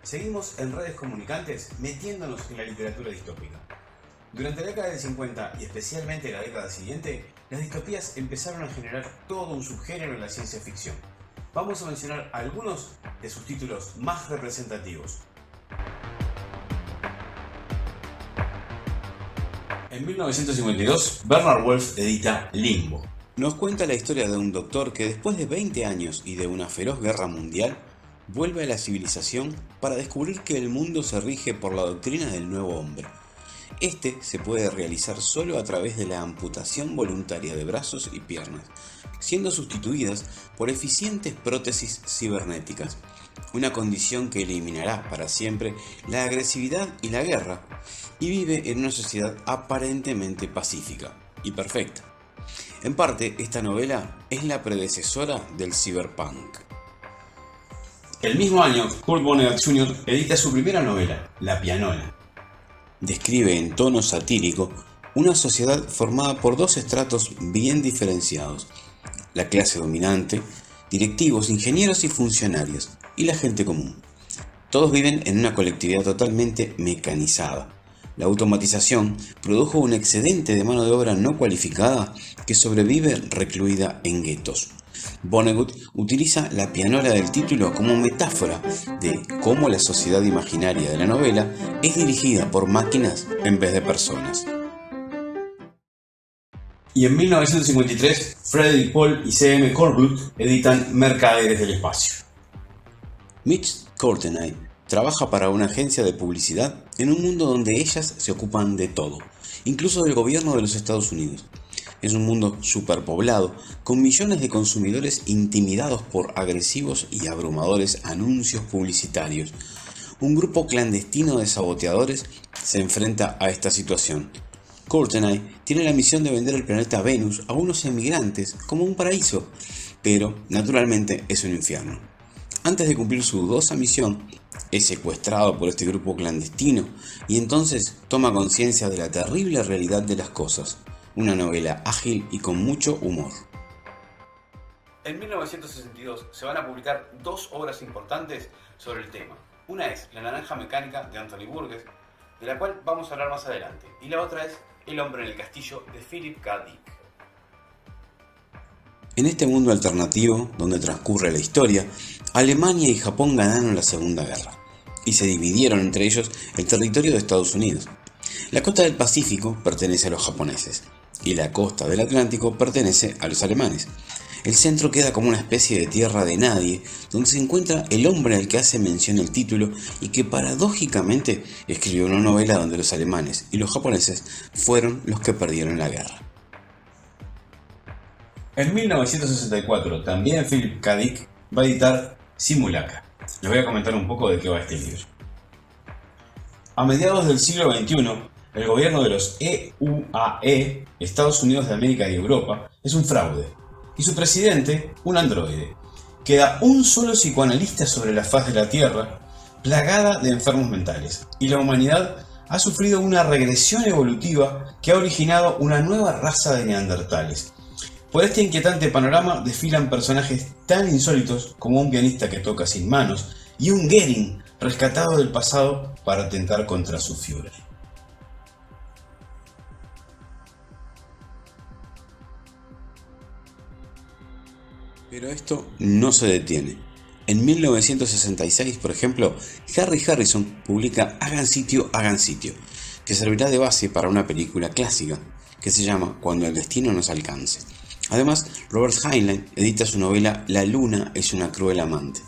Seguimos en redes comunicantes metiéndonos en la literatura distópica. Durante la década del 50 y especialmente la década siguiente, las distopías empezaron a generar todo un subgénero en la ciencia ficción. Vamos a mencionar algunos de sus títulos más representativos. En 1952, Bernard Wolfe edita Limbo. Nos cuenta la historia de un doctor que después de 20 años y de una feroz guerra mundial, vuelve a la civilización para descubrir que el mundo se rige por la doctrina del nuevo hombre. Este se puede realizar solo a través de la amputación voluntaria de brazos y piernas, siendo sustituidas por eficientes prótesis cibernéticas, una condición que eliminará para siempre la agresividad y la guerra, y vive en una sociedad aparentemente pacífica y perfecta. En parte, esta novela es la predecesora del cyberpunk. El mismo año, Kurt Vonnegut Jr. edita su primera novela, La Pianola. Describe en tono satírico una sociedad formada por dos estratos bien diferenciados: la clase dominante, directivos, ingenieros y funcionarios, y la gente común. Todos viven en una colectividad totalmente mecanizada. La automatización produjo un excedente de mano de obra no cualificada que sobrevive recluida en guetos. Vonnegut utiliza la pianola del título como metáfora de cómo la sociedad imaginaria de la novela es dirigida por máquinas en vez de personas. Y en 1953, Frederick Pohl y C.M. Corbett editan Mercaderes del Espacio. Mitch Courtenay trabaja para una agencia de publicidad en un mundo donde ellas se ocupan de todo, incluso del gobierno de los Estados Unidos. Es un mundo superpoblado, con millones de consumidores intimidados por agresivos y abrumadores anuncios publicitarios. Un grupo clandestino de saboteadores se enfrenta a esta situación. Courtenay tiene la misión de vender el planeta Venus a unos emigrantes como un paraíso, pero naturalmente es un infierno. Antes de cumplir su dudosa misión, es secuestrado por este grupo clandestino y entonces toma conciencia de la terrible realidad de las cosas. Una novela ágil y con mucho humor. En 1962 se van a publicar dos obras importantes sobre el tema. Una es La Naranja Mecánica de Anthony Burgess, de la cual vamos a hablar más adelante, y la otra es El Hombre en el Castillo de Philip K. Dick. En este mundo alternativo, donde transcurre la historia, Alemania y Japón ganaron la Segunda Guerra y se dividieron entre ellos el territorio de Estados Unidos. La costa del Pacífico pertenece a los japoneses y la costa del Atlántico pertenece a los alemanes. El centro queda como una especie de tierra de nadie, donde se encuentra el hombre al que hace mención el título y que paradójicamente escribió una novela donde los alemanes y los japoneses fueron los que perdieron la guerra. En 1964, también Philip K. Dick va a editar Simulacra. Les voy a comentar un poco de qué va este libro. A mediados del siglo XXI, el gobierno de los EUAE, Estados Unidos de América y Europa, es un fraude, y su presidente, un androide. Queda un solo psicoanalista sobre la faz de la Tierra, plagada de enfermos mentales, y la humanidad ha sufrido una regresión evolutiva que ha originado una nueva raza de neandertales. Por este inquietante panorama desfilan personajes tan insólitos como un pianista que toca sin manos y un Goering rescatado del pasado para atentar contra su Führer. Pero esto no se detiene. En 1966, por ejemplo, Harry Harrison publica Hagan sitio, que servirá de base para una película clásica que se llama Cuando el destino nos alcance. Además, Robert Heinlein edita su novela La luna es una cruel amante.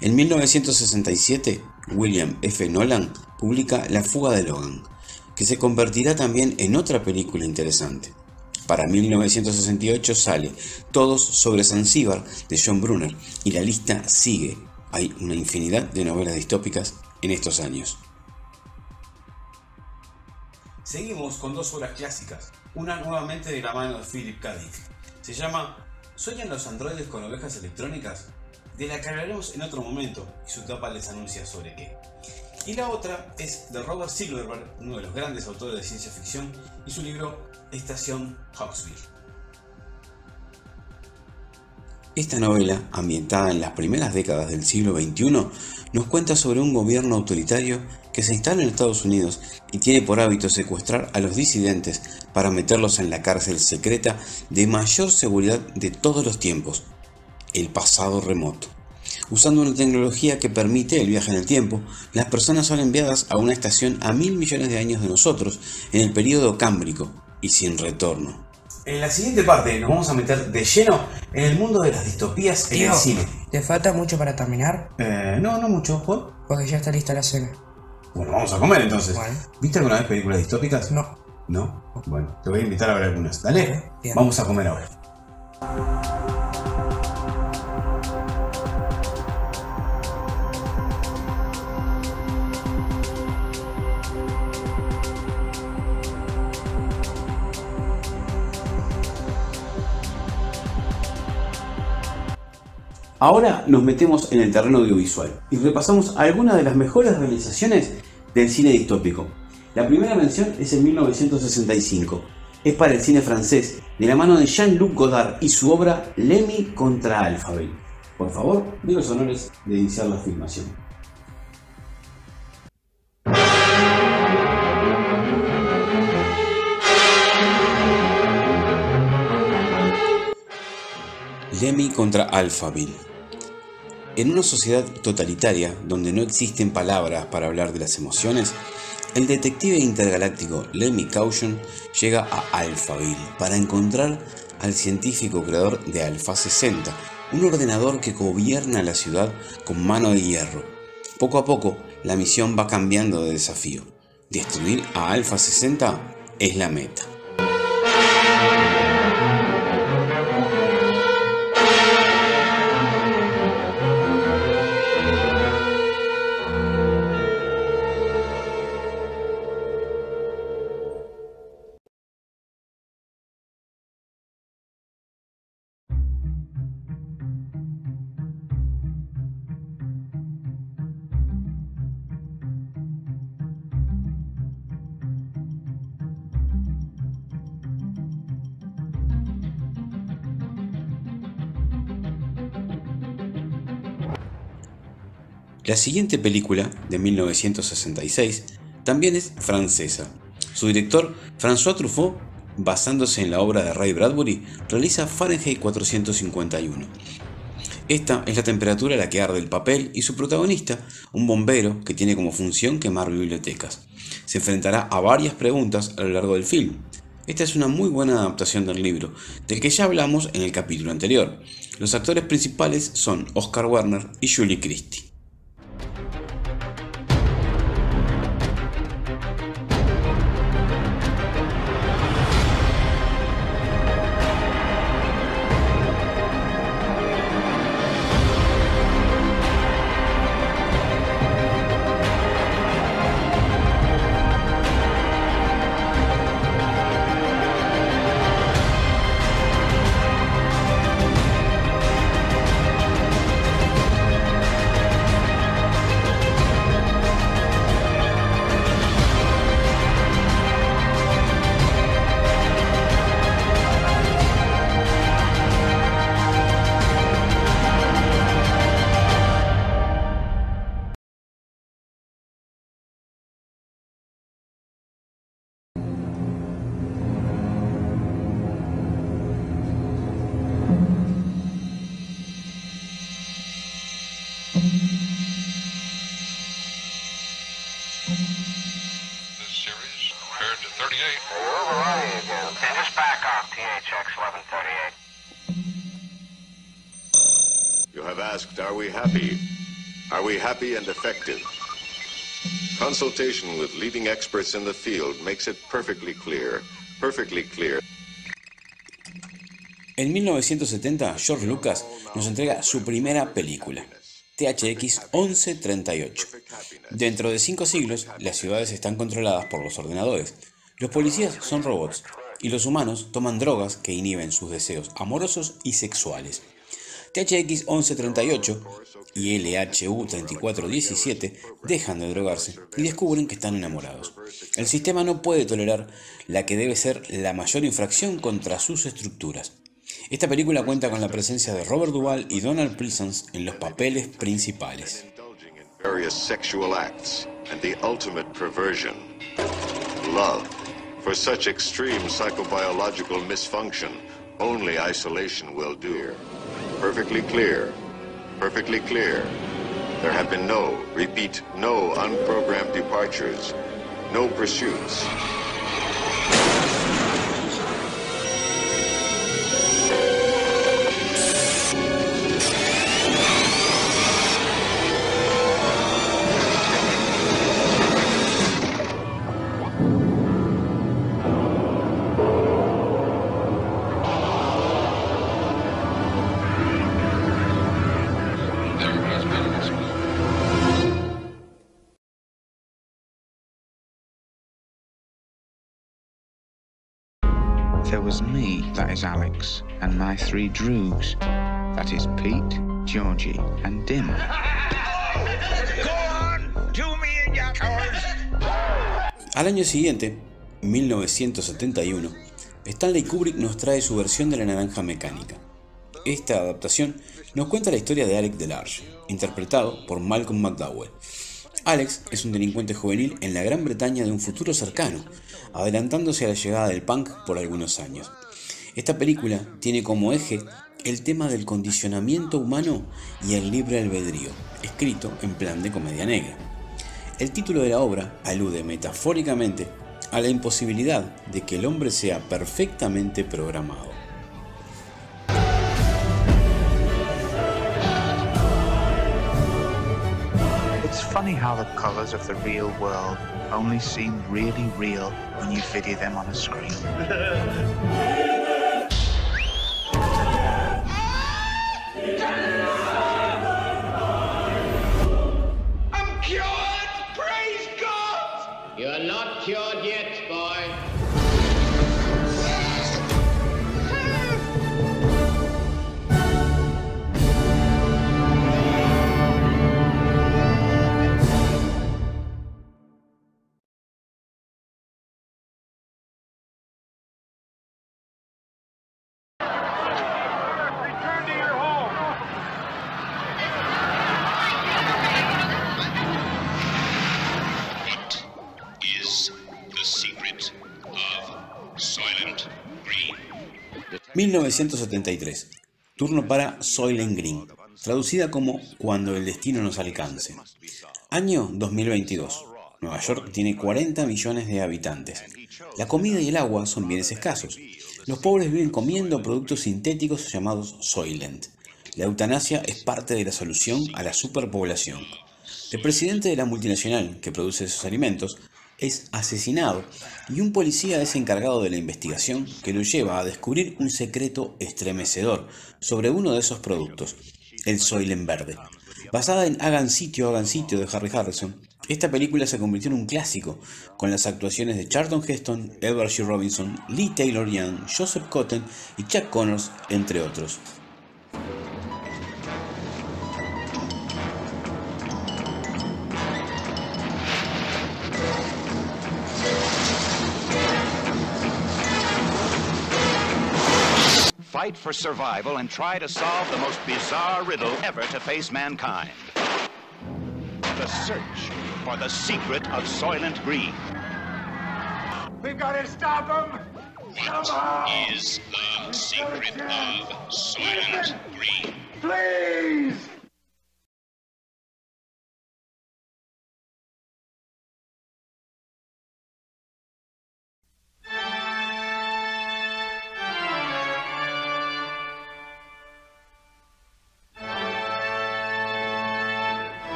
En 1967, William F. Nolan publica La fuga de Logan, que se convertirá también en otra película interesante. Para 1968 sale Todos sobre Zanzíbar de John Brunner y la lista sigue. Hay una infinidad de novelas distópicas en estos años. Seguimos con dos obras clásicas, una nuevamente de la mano de Philip K. Dick. Se llama ¿Sueñan los androides con ovejas electrónicas?, de la que hablaremos en otro momento y su tapa les anuncia sobre qué. Y la otra es de Robert Silverberg, uno de los grandes autores de ciencia ficción, y su libro Estación Hawksville. Esta novela, ambientada en las primeras décadas del siglo XXI, nos cuenta sobre un gobierno autoritario que se instala en Estados Unidos y tiene por hábito secuestrar a los disidentes para meterlos en la cárcel secreta de mayor seguridad de todos los tiempos, el pasado remoto. Usando una tecnología que permite el viaje en el tiempo, las personas son enviadas a una estación a 1000 millones de años de nosotros en el período cámbrico y sin retorno. En la siguiente parte nos vamos a meter de lleno en el mundo de las distopías en el cine. ¿Te falta mucho para terminar? No mucho, ¿por? Porque ya está lista la cena. Bueno, vamos a comer entonces. Bueno. ¿Viste alguna vez películas distópicas? No. ¿No? Bueno, te voy a invitar a ver algunas. Dale, Bien. vamos a comer ahora. Ahora nos metemos en el terreno audiovisual y repasamos algunas de las mejores realizaciones del cine distópico. La primera mención es en 1965. Es para el cine francés, de la mano de Jean-Luc Godard y su obra Lemmy contra Alphaville. Por favor, de los honores de iniciar la filmación. Lemmy contra Alphaville. En una sociedad totalitaria donde no existen palabras para hablar de las emociones, el detective intergaláctico Lemmy Caution llega a Alphaville para encontrar al científico creador de Alpha 60, un ordenador que gobierna la ciudad con mano de hierro. Poco a poco, la misión va cambiando de desafío. Destruir a Alpha 60 es la meta. La siguiente película, de 1966, también es francesa. Su director, François Truffaut, basándose en la obra de Ray Bradbury, realiza Fahrenheit 451. Esta es la temperatura a la que arde el papel y su protagonista, un bombero que tiene como función quemar bibliotecas. Se enfrentará a varias preguntas a lo largo del film. Esta es una muy buena adaptación del libro, del que ya hablamos en el capítulo anterior. Los actores principales son Oscar Werner y Julie Christie. You have asked, are we happy? Are we happy and effective? Consultation with leading experts in the field makes it perfectly clear. En 1970, George Lucas nos entrega su primera película, THX 1138. Dentro de 5 siglos, las ciudades están controladas por los ordenadores, los policías son robots y los humanos toman drogas que inhiben sus deseos amorosos y sexuales. THX 1138 y LHU 3417 dejan de drogarse y descubren que están enamorados. El sistema no puede tolerar la que debe ser la mayor infracción contra sus estructuras. Esta película cuenta con la presencia de Robert Duvall y Donald Pleasence en los papeles principales. Indulging in various sexual acts and the ultimate perversion, love. For such extreme psychobiological misfunction, only isolation will do. Perfectly clear. Perfectly clear. There have been no, repeat, no unprogrammed departures, no pursuits. There was me, that is Alex, and my three droogs. That is Pete, Georgie, and Dim. Go on, do me in your course. Al año siguiente, 1971, Stanley Kubrick nos trae su versión de La Naranja Mecánica. Esta adaptación nos cuenta la historia de Alex Delarge, interpretado por Malcolm McDowell. Alex es un delincuente juvenil en la Gran Bretaña de un futuro cercano, adelantándose a la llegada del punk por algunos años. Esta película tiene como eje el tema del condicionamiento humano y el libre albedrío, escrito en plan de comedia negra. El título de la obra alude metafóricamente a la imposibilidad de que el hombre sea perfectamente programado. It's funny how the colours of the real world only seem really real when you video them on a screen. I'm cured! Praise God! You're not cured yet, boy. Secret of Soylent Green. 1973. Turno para Soylent Green, traducida como Cuando el destino nos alcance. Año 2022. Nueva York tiene 40 millones de habitantes. La comida y el agua son bienes escasos. Los pobres viven comiendo productos sintéticos llamados Soylent. La eutanasia es parte de la solución a la superpoblación. El presidente de la multinacional que produce esos alimentos es asesinado y un policía es encargado de la investigación que lo lleva a descubrir un secreto estremecedor sobre uno de esos productos, el Soylent verde. Basada en Hagan sitio de Harry Harrison, esta película se convirtió en un clásico, con las actuaciones de Charlton Heston, Edward G. Robinson, Lee Taylor Young, Joseph Cotten y Chuck Connors, entre otros. Fight for survival and try to solve the most bizarre riddle ever to face mankind. The search for the secret of Soylent Green. We've got to stop them! What is the secret of Soylent Green? Please!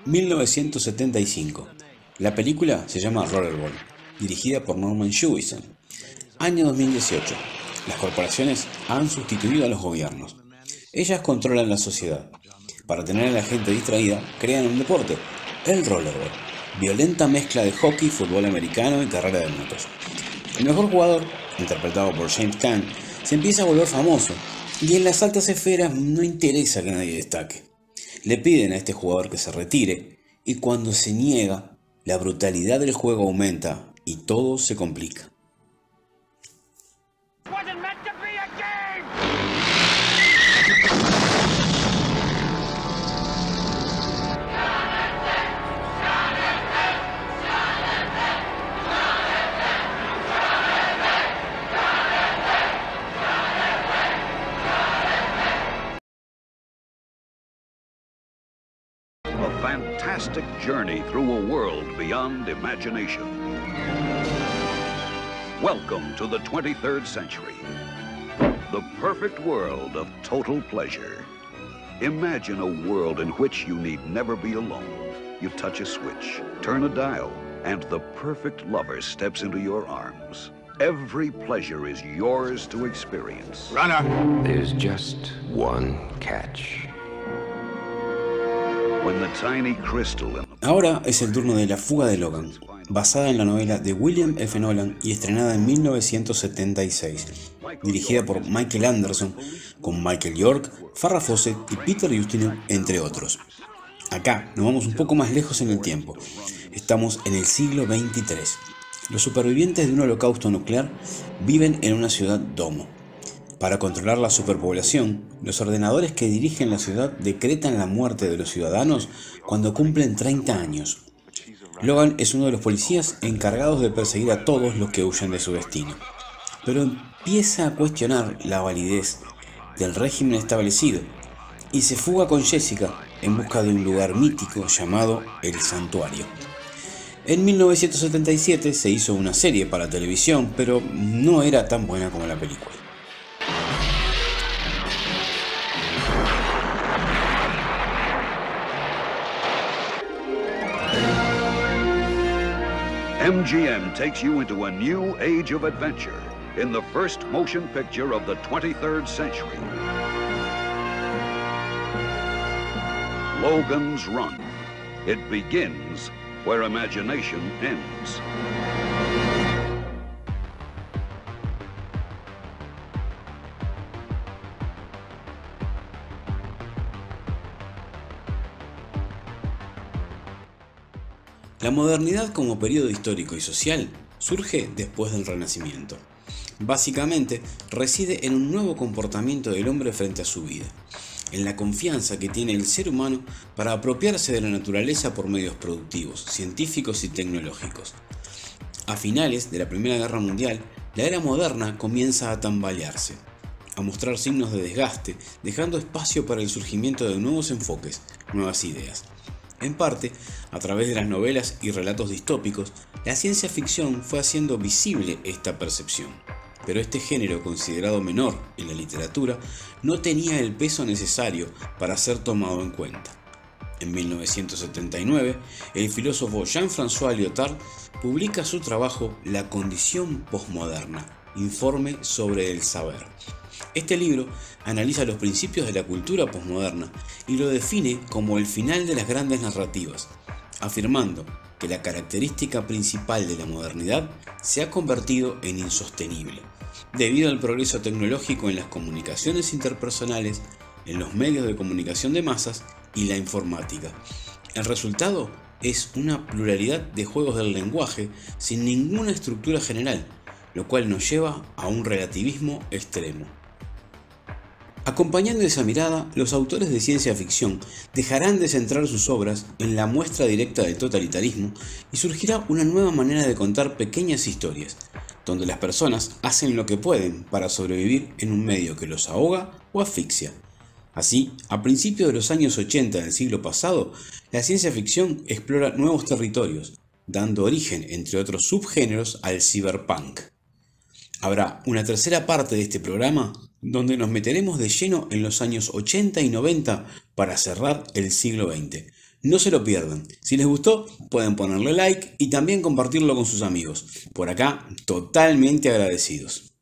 ...1975... La película se llama Rollerball, dirigida por Norman Jewison. Año 2018... Las corporaciones han sustituido a los gobiernos. Ellas controlan la sociedad. Para tener a la gente distraída, crean un deporte, el rollerball. violenta mezcla de hockey, fútbol americano y carrera de motos. El mejor jugador, interpretado por James Caan, se empieza a volver famoso y en las altas esferas no interesa que nadie destaque. Le piden a este jugador que se retire y cuando se niega, la brutalidad del juego aumenta y todo se complica. A fantastic journey through a world beyond imagination. Welcome to the 23rd century. The perfect world of total pleasure. Imagine a world in which you need never be alone. You touch a switch, turn a dial, and the perfect lover steps into your arms. Every pleasure is yours to experience. Runner! There's just one catch. When the tiny crystal in the... Ahora es el turno de La fuga de Logan, basada en la novela de William F. Nolan y estrenada en 1976, dirigida por Michael Anderson, con Michael York, Farrah Fawcett y Peter Ustinov, entre otros. Acá nos vamos un poco más lejos en el tiempo. Estamos en el siglo XXIII. Los supervivientes de un holocausto nuclear viven en una ciudad domo. Para controlar la superpoblación, los ordenadores que dirigen la ciudad decretan la muerte de los ciudadanos cuando cumplen 30 años. Logan es uno de los policías encargados de perseguir a todos los que huyen de su destino, pero empieza a cuestionar la validez del régimen establecido y se fuga con Jessica en busca de un lugar mítico llamado El Santuario. En 1977 se hizo una serie para televisión, pero no era tan buena como la película. MGM takes you into a new age of adventure in the first motion picture of the 23rd century. Logan's Run. It begins where imagination ends. La modernidad como periodo histórico y social surge después del Renacimiento. Básicamente, reside en un nuevo comportamiento del hombre frente a su vida, en la confianza que tiene el ser humano para apropiarse de la naturaleza por medios productivos, científicos y tecnológicos. A finales de la Primera Guerra Mundial, la era moderna comienza a tambalearse, a mostrar signos de desgaste, dejando espacio para el surgimiento de nuevos enfoques, nuevas ideas. En parte, a través de las novelas y relatos distópicos, la ciencia ficción fue haciendo visible esta percepción. Pero este género, considerado menor en la literatura, no tenía el peso necesario para ser tomado en cuenta. En 1979, el filósofo Jean-François Lyotard publica su trabajo La condición posmoderna, informe sobre el saber. Este libro analiza los principios de la cultura posmoderna y lo define como el final de las grandes narrativas, afirmando que la característica principal de la modernidad se ha convertido en insostenible, debido al progreso tecnológico en las comunicaciones interpersonales, en los medios de comunicación de masas y la informática. El resultado es una pluralidad de juegos del lenguaje sin ninguna estructura general, lo cual nos lleva a un relativismo extremo. Acompañando esa mirada, los autores de ciencia ficción dejarán de centrar sus obras en la muestra directa del totalitarismo y surgirá una nueva manera de contar pequeñas historias, donde las personas hacen lo que pueden para sobrevivir en un medio que los ahoga o asfixia. Así, a principios de los años 80 del siglo pasado, la ciencia ficción explora nuevos territorios, dando origen, entre otros subgéneros, al cyberpunk. Habrá una tercera parte de este programa donde nos meteremos de lleno en los años 80 y 90 para cerrar el siglo XX. No se lo pierdan. Si les gustó, pueden ponerle like y también compartirlo con sus amigos. Por acá, totalmente agradecidos.